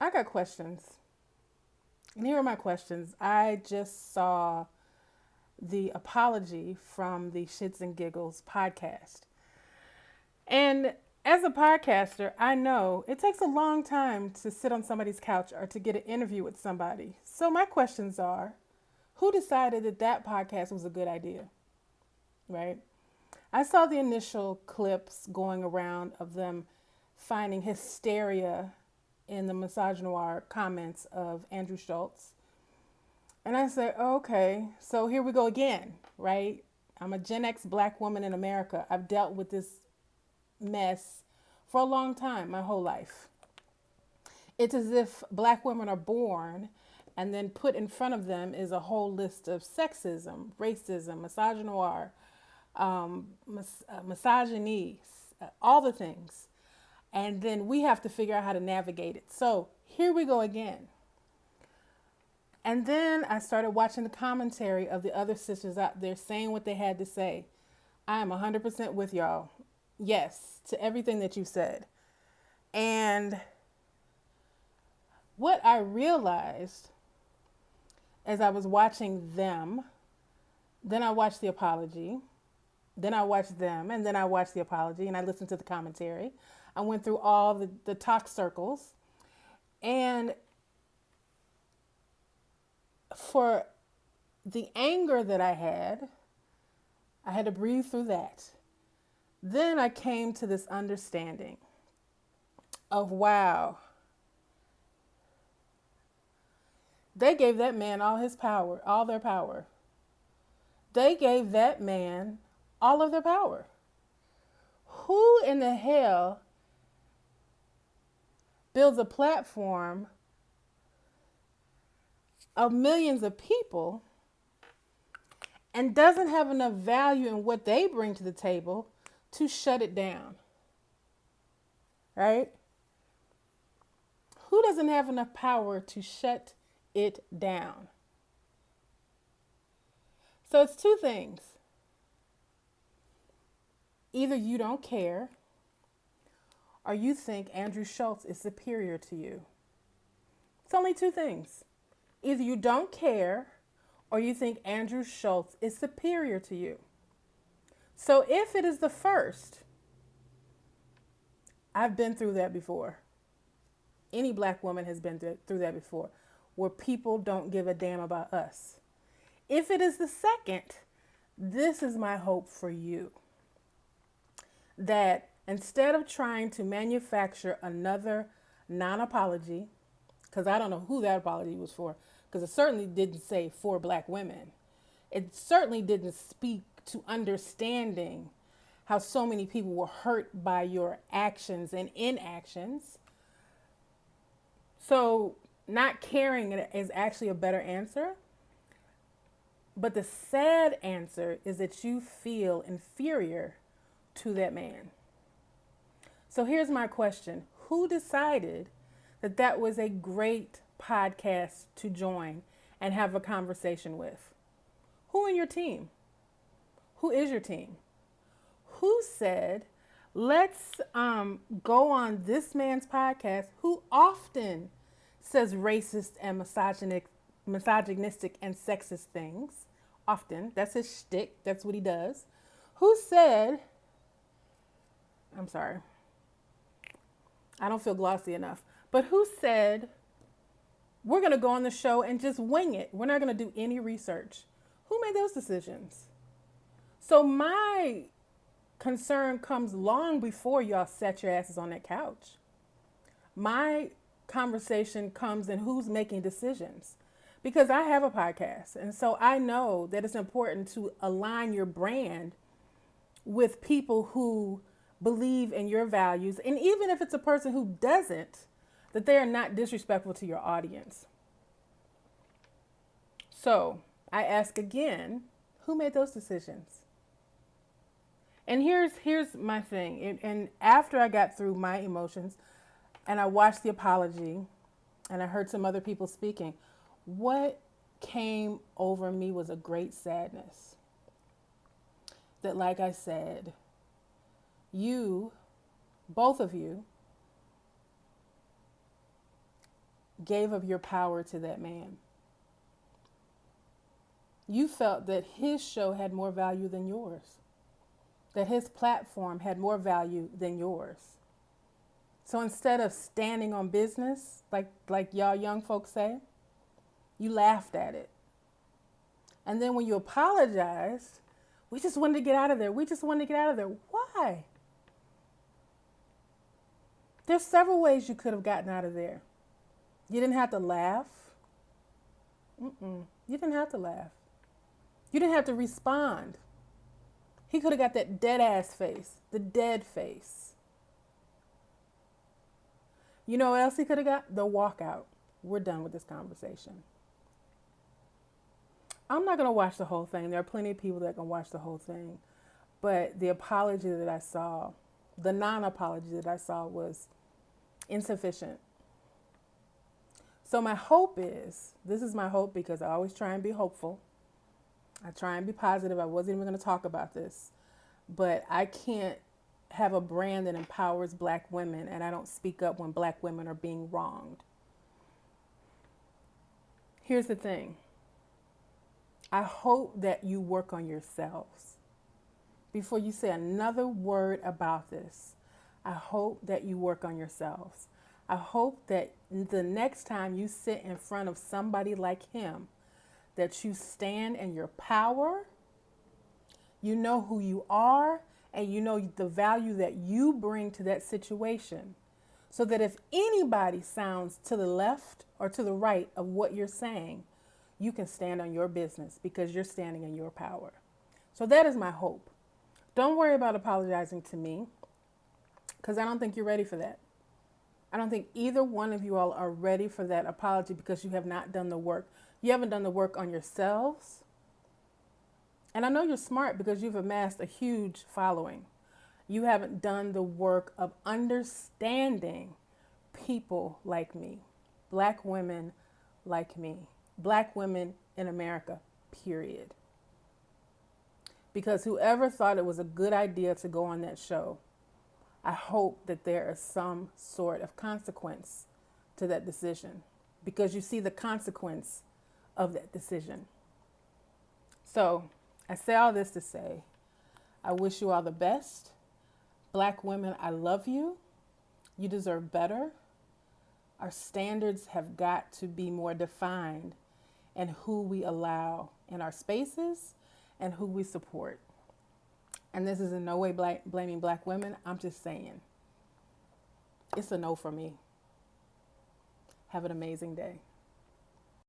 I got questions. And here are my questions. I just saw the apology from the Shits and Giggles podcast. And as a podcaster, I know it takes a long time to sit on somebody's couch or to get an interview with somebody. So my questions are, who decided that that podcast was a good idea? Right? I saw the initial clips going around of them finding hysteria in the misogynoir comments of Andrew Schultz. And I said, oh, okay, so here we go again, right? I'm a Gen X black woman in America. I've dealt with this mess for a long time, my whole life. It's as if black women are born and then put in front of them is a whole list of sexism, racism, misogynoir, misogyny, all the things. And then we have to figure out how to navigate it. So here we go again. And then I started watching the commentary of the other sisters out there saying what they had to say. I am 100% with y'all. Yes, to everything that you said. And what I realized as I was watching them, then I watched the apology, then I watched them, and then I watched the apology, and I listened to the commentary. I went through all the talk circles. And for the anger that I had to breathe through that. Then I came to this understanding of, wow, they gave that man all his power, all their power. They gave that man all of their power. Who in the hell builds a platform of millions of people and doesn't have enough value in what they bring to the table to shut it down? Right? Who doesn't have enough power to shut it down? So it's two things. Either you don't care or you think Andrew Schultz is superior to you. It's only two things. Either you don't care or you think Andrew Schultz is superior to you. So if it is the first, I've been through that before. Any black woman has been through that before, where people don't give a damn about us. If it is the second, this is my hope for you. That instead of trying to manufacture another non-apology, because I don't know who that apology was for, because it certainly didn't say for black women. It certainly didn't speak to understanding how so many people were hurt by your actions and inactions. So not caring is actually a better answer. But the sad answer is that you feel inferior to that man. So here's my question. Who decided that that was a great podcast to join and have a conversation with? Who in your team? Who is your team? Who said, let's go on this man's podcast who often says racist and misogynistic and sexist things? Often. That's his shtick. That's what he does. Who said, I'm sorry, I don't feel glossy enough, but who said, we're going to go on the show and just wing it. We're not going to do any research. Who made those decisions? So my concern comes long before y'all set your asses on that couch. My conversation comes in who's making decisions. Because I have a podcast. And so I know that it's important to align your brand with people who believe in your values. And even if it's a person who doesn't, that they are not disrespectful to your audience. So I ask again, who made those decisions? And here's my thing. And after I got through my emotions and I watched the apology and I heard some other people speaking, what came over me was a great sadness. That, like I said, you, both of you, gave of your power to that man. You felt that his show had more value than yours, that his platform had more value than yours. So instead of standing on business, like y'all young folks say, you laughed at it. And then when you apologized, we just wanted to get out of there. We just wanted to get out of there. Why? There's several ways you could have gotten out of there. You didn't have to laugh. You didn't have to laugh. You didn't have to respond. He could have got that dead ass face, the dead face. You know what else he could have got? The walkout. We're done with this conversation. I'm not going to watch the whole thing. There are plenty of people that can watch the whole thing. But the apology that I saw, the non-apology that I saw was insufficient. So my hope is, this is my hope because I always try and be hopeful. I try and be positive. I wasn't even going to talk about this. But I can't have a brand that empowers black women and I don't speak up when black women are being wronged. Here's the thing. I hope that you work on yourselves. Before you say another word about this, I hope that you work on yourselves. I hope that the next time you sit in front of somebody like him, that you stand in your power, you know who you are, and you know the value that you bring to that situation. So that if anybody sounds to the left or to the right of what you're saying, you can stand on your business because you're standing in your power. So that is my hope. Don't worry about apologizing to me because I don't think you're ready for that. I don't think either one of you all are ready for that apology because you have not done the work. You haven't done the work on yourselves. And I know you're smart because you've amassed a huge following. You haven't done the work of understanding people like me, black women like me, black women in America, period. Because whoever thought it was a good idea to go on that show, I hope that there is some sort of consequence to that decision because you see the consequence of that decision. So I say all this to say, I wish you all the best. Black women, I love you. You deserve better. Our standards have got to be more defined in who we allow in our spaces and who we support. And this is in no way blaming black women. I'm just saying, it's a no for me. Have an amazing day.